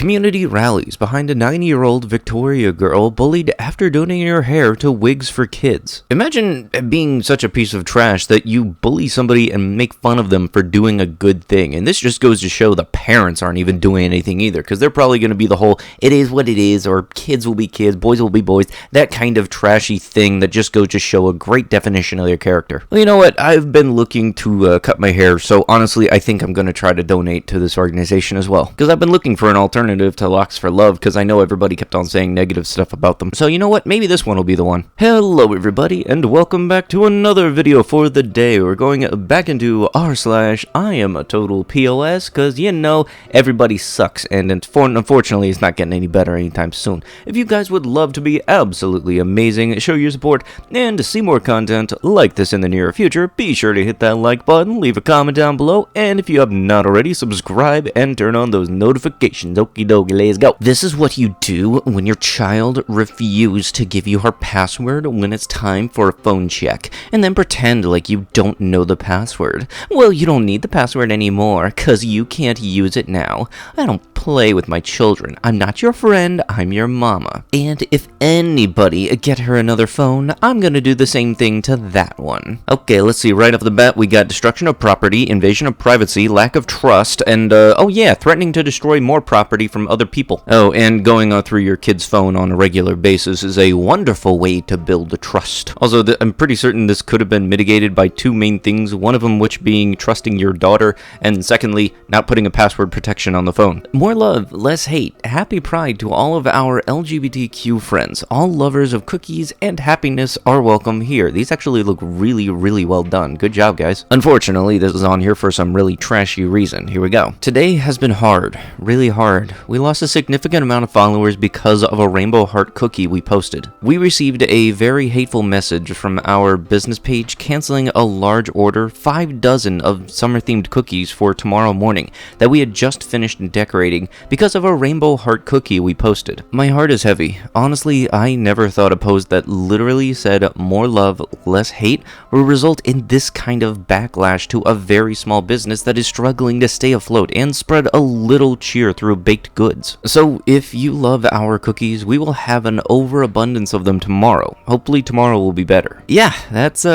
Community rallies behind a 90-year-old Victoria girl bullied after donating her hair to Wigs for Kids. Imagine being such a piece of trash that you bully somebody and make fun of them for doing a good thing. And this just goes to show the parents aren't even doing anything either, because they're probably going to be the whole, it is what it is, or kids will be kids, boys will be boys, that kind of trashy thing that just goes to show a great definition of their character. Well, you know what? I've been looking to cut my hair, so honestly, I think I'm going to try to donate to this organization as well, because I've been looking for an alternative to Locks for Love, because I know everybody kept on saying negative stuff about them. So you know what? Maybe this one will be the one. Hello everybody, and welcome back to another video for the day. We're going back into r/iamatotalpos, because you know, everybody sucks, and unfortunately it's not getting any better anytime soon. If you guys would love to be absolutely amazing, show your support, and to see more content like this in the near future, be sure to hit that like button, leave a comment down below, and if you have not already, subscribe and turn on those notifications. Okie dokie, let's go. This is what you do when your child refuses to give you her password when it's time for a phone check, and then pretend like you don't know the password. Well, you don't need the password anymore, cause you can't use it now. I don't play with my children. I'm not your friend, I'm your mama. And if anybody get her another phone, I'm gonna do the same thing to that one. Okay, let's see, right off the bat, we got destruction of property, invasion of privacy, lack of trust, and oh yeah, threatening to destroy more property from other people. Oh, and going through your kid's phone on a regular basis is a wonderful way to build trust. Also, I'm pretty certain this could have been mitigated by two main things, one of them which being trusting your daughter, and secondly, not putting a password protection on the phone. More love, less hate. Happy Pride to all of our LGBTQ friends. All lovers of cookies and happiness are welcome here. These actually look really, really well done. Good job, guys. Unfortunately, this is on here for some really trashy reason. Here we go. Today has been hard. Really hard. We lost a significant amount of followers because of a rainbow heart cookie we posted. We received a very hateful message from our business page canceling a large order, 5 dozen of summer-themed cookies for tomorrow morning that we had just finished decorating because of a rainbow heart cookie we posted. My heart is heavy. Honestly, I never thought a post that literally said more love, less hate will result in this kind of backlash to a very small business that is struggling to stay afloat and spread a little cheer through baked goods. So if you love our cookies, we will have an overabundance of them tomorrow. Hopefully tomorrow will be better. Yeah, that's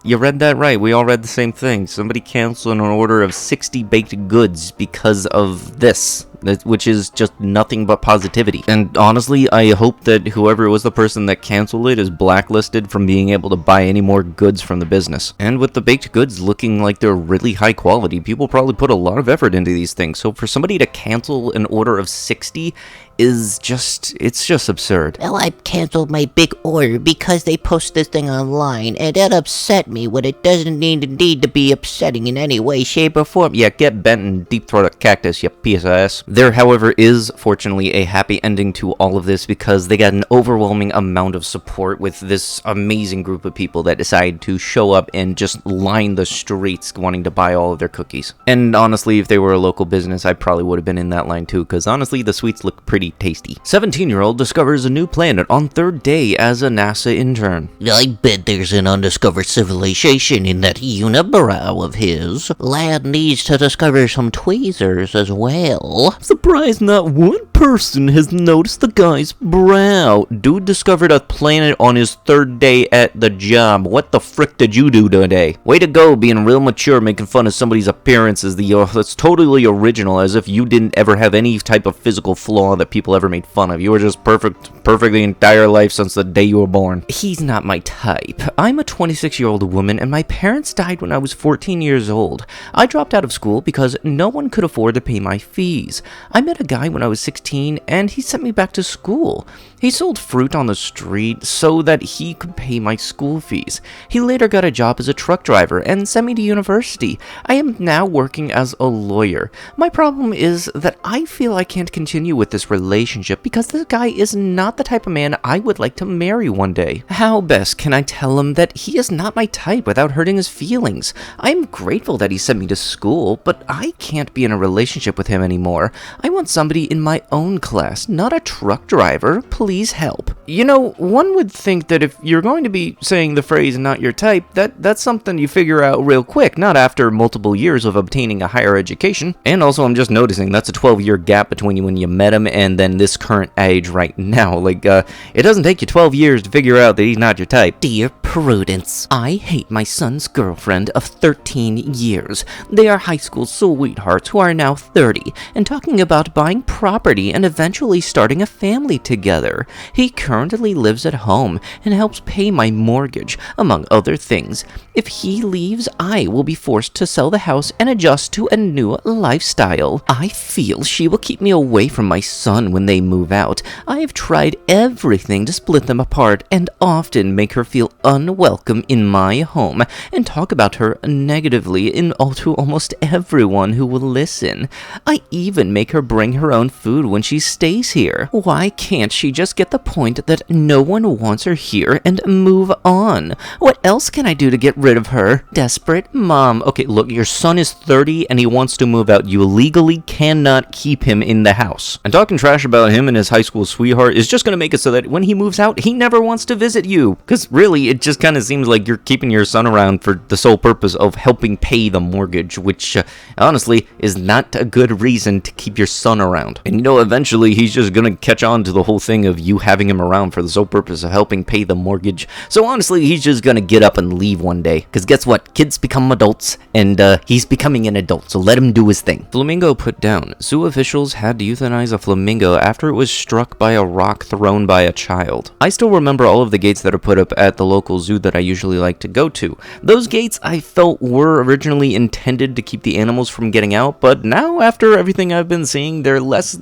you read that right. We all read the same thing. Somebody canceled an order of 60 baked goods because of this, which is just nothing but positivity. And honestly, I hope that whoever was the person that canceled it is blacklisted from being able to buy any more goods from the business. And with the baked goods looking like they're really high quality, people probably put a lot of effort into these things. So for somebody to cancel an order of 60 is just, it's just absurd. Well, I canceled my big order because they post this thing online, and that upset me when it doesn't need to be upsetting in any way, shape, or form. Yeah, get bent and deep throat a cactus, you piece of ass. There, however, is fortunately a happy ending to all of this because they got an overwhelming amount of support with this amazing group of people that decided to show up and just line the streets wanting to buy all of their cookies. And honestly, if they were a local business, I probably would have been in that line too, because honestly, the sweets look pretty tasty. 17-year-old discovers a new planet on third day as a NASA intern. I bet there's an undiscovered civilization in that unibrow of his. Lad needs to discover some tweezers as well. Surprised not one person has noticed the guy's brow. Dude discovered a planet on his third day at the job. What the frick did you do today? Way to go, being real mature, making fun of somebody's appearance is that's totally original, as if you didn't ever have any type of physical flaw that people ever made fun of. You were just perfect the entire life since the day you were born. He's not my type. I'm a 26-year-old woman, and my parents died when I was 14 years old. I dropped out of school because no one could afford to pay my fees. I met a guy when I was 16, and he sent me back to school. He sold fruit on the street so that he could pay my school fees. He later got a job as a truck driver and sent me to university. I am now working as a lawyer. My problem is that I feel I can't continue with this relationship because this guy is not the type of man I would like to marry one day. How best can I tell him that he is not my type without hurting his feelings? I am grateful that he sent me to school, but I can't be in a relationship with him anymore. I want somebody in my own class, not a truck driver. Please help. You know, one would think that if you're going to be saying the phrase not your type, that's something you figure out real quick, not after multiple years of obtaining a higher education. And also, I'm just noticing that's a 12-year gap between you when you met him and then this current age right now. Like, it doesn't take you 12 years to figure out that he's not your type. Dear Prudence, I hate my son's girlfriend of 13 years. They are high school sweethearts who are now 30 and talking about buying property and eventually starting a family together. He currently lives at home and helps pay my mortgage, among other things. If he leaves, I will be forced to sell the house and adjust to a new lifestyle. I feel she will keep me away from my son when they move out. I have tried everything to split them apart and often make her feel unwelcome in my home and talk about her negatively to almost everyone who will listen. I even make her bring her own food when she stays here. Why can't she just get the point that no one wants her here and move on? What else can I do to get rid of her? Desperate Mom. Okay, look, your son is 30 and he wants to move out. You legally cannot keep him in the house. And talking trash about him and his high school sweetheart is just going to make it so that when he moves out, he never wants to visit you. Because really, it just kind of seems like you're keeping your son around for the sole purpose of helping pay the mortgage, which honestly is not a good reason to keep your son around. And you know, eventually he's just going to catch on to the whole thing of you having him around for the sole purpose of helping pay the mortgage. So honestly, he's just going to get up and leave one day. Because guess what? Kids become adults, and he's becoming an adult, so let him do his thing. Flamingo put down. Zoo officials had to euthanize a flamingo after it was struck by a rock thrown by a child. I still remember all of the gates that are put up at the local zoo that I usually like to go to. Those gates I felt were originally intended to keep the animals from getting out, but now after everything I've been seeing, they're less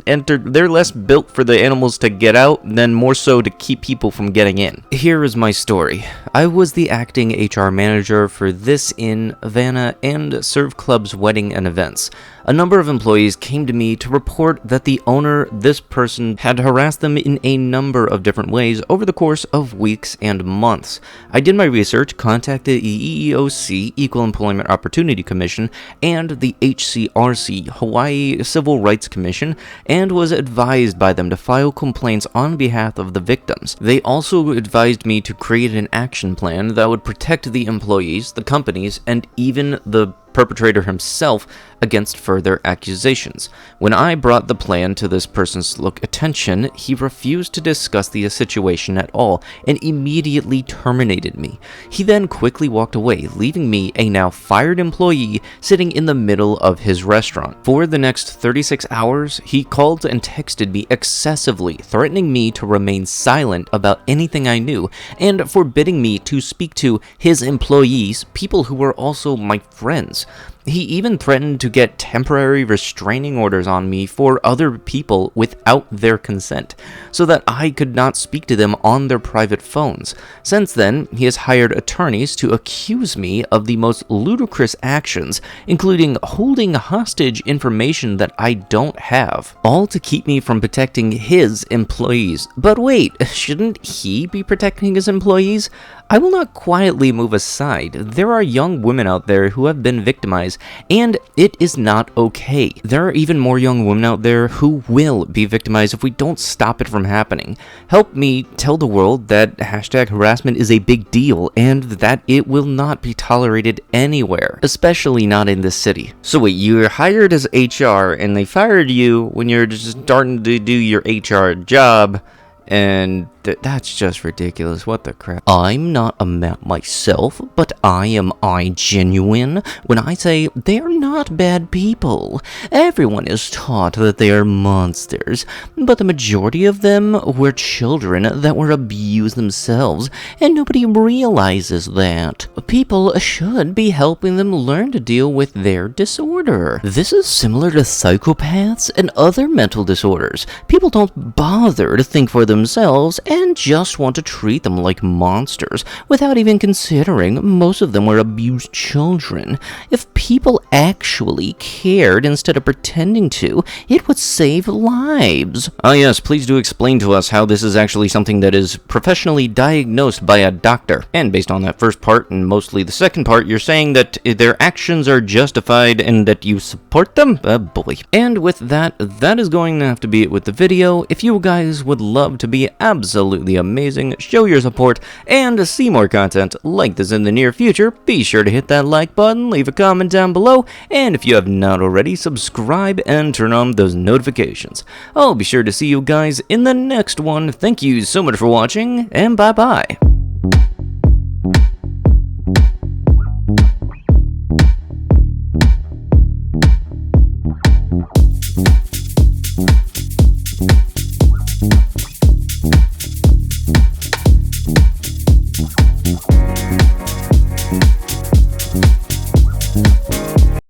built for the animals to get out than more so to keep people from getting in. Here is my story. I was the acting HR manager for This Inn, Havana, and Serve Club's wedding and events. A number of employees came to me to report that the owner, this person, had harassed them in a number of different ways over the course of weeks and months. I did my research, contacted the EEOC, Equal Employment Opportunity Commission, and the HCRC, Hawaii Civil Rights Commission, and was advised by them to file complaints on behalf of the victims. They also advised me to create an action plan that would protect the employees, the companies, and even the perpetrator himself against further accusations. When I brought the plan to this person's attention, he refused to discuss the situation at all and immediately terminated me. He then quickly walked away, leaving me, a now fired employee, sitting in the middle of his restaurant. For the next 36 hours, he called and texted me excessively, threatening me to remain silent about anything I knew and forbidding me to speak to his employees, people who were also my friends. He even threatened to get temporary restraining orders on me for other people without their consent, so that I could not speak to them on their private phones. Since then, he has hired attorneys to accuse me of the most ludicrous actions, including holding hostage information that I don't have, all to keep me from protecting his employees. But wait, shouldn't he be protecting his employees? I will not quietly move aside. There are young women out there who have been victimized, and it is not okay. There are even more young women out there who will be victimized if we don't stop it from happening. Help me tell the world that #harassment is a big deal, and that it will not be tolerated anywhere, especially not in this city. So wait, you're hired as HR, and they fired you when you're just starting to do your HR job, and that's just ridiculous. What the crap? I'm not a map myself, but am I genuine when I say they are not bad people? Everyone is taught that they are monsters, but the majority of them were children that were abused themselves, and nobody realizes that. People should be helping them learn to deal with their disorder. This is similar to psychopaths and other mental disorders. People don't bother to think for themselves and just want to treat them like monsters without even considering most of them were abused children. If people actually cared instead of pretending to, it would save lives. Ah yes, please do explain to us how this is actually something that is professionally diagnosed by a doctor. And based on that first part and mostly the second part, you're saying that their actions are justified and that you support them? Oh boy. And with that, that is going to have to be it with the video. If you guys would love to be absolutely absolutely amazing, show your support, and to see more content like this in the near future, be sure to hit that like button, leave a comment down below, and if you have not already, subscribe and turn on those notifications. I'll be sure to see you guys in the next one. Thank you so much for watching, and bye-bye.